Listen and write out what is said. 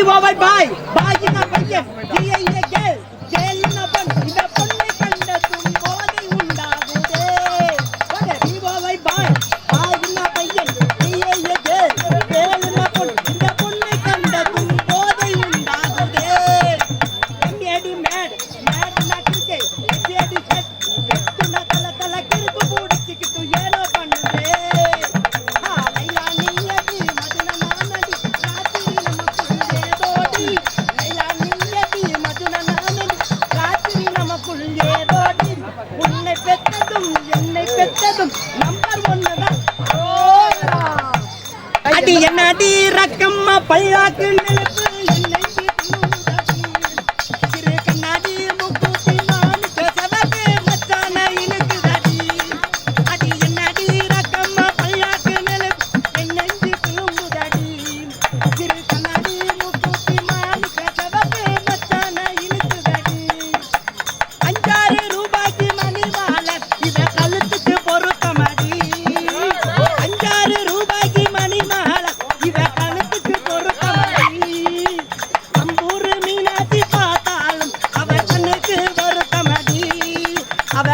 over by in a payyan, G in a girl, girl in a bun, in a punny kanda tumbodi undagude. What a be over by in a payyan, G in a girl, girl in a bun, in a punny kanda tumbodi undagude. Mad, mad na kirke, mad head, to na kala kirku boodi chikitu yellow pannude. Ha, Laila niyadi maduna nanadi, raatiri namakulle dodi. Laila niyadi maduna nanadi, raatiri namakulle dodi. Unne pettadum, number 1 da. Adi enadi rakkamma pallakku nilappu ennai vitnudadi. Siru kannadi mukkuti naan pesavake machana inukudadi. Adi enadi rakkamma pallakku nilappu ennai vitnudadi. Siru kannadi mukkuti naan pesavake machana inukudadi. 5 ரூபாய்க்கு மணி மாலை இத கழுத்துக்கு பொருத்தமடி. 5 ரூபாய்க்கு மணி மாலை இத கழுத்துக்கு பொருத்தமடி. அம்பூரு மீனாட்சி பார்த்தாலும் அவ கண்ணுக்கு வருத்தமடி. அவ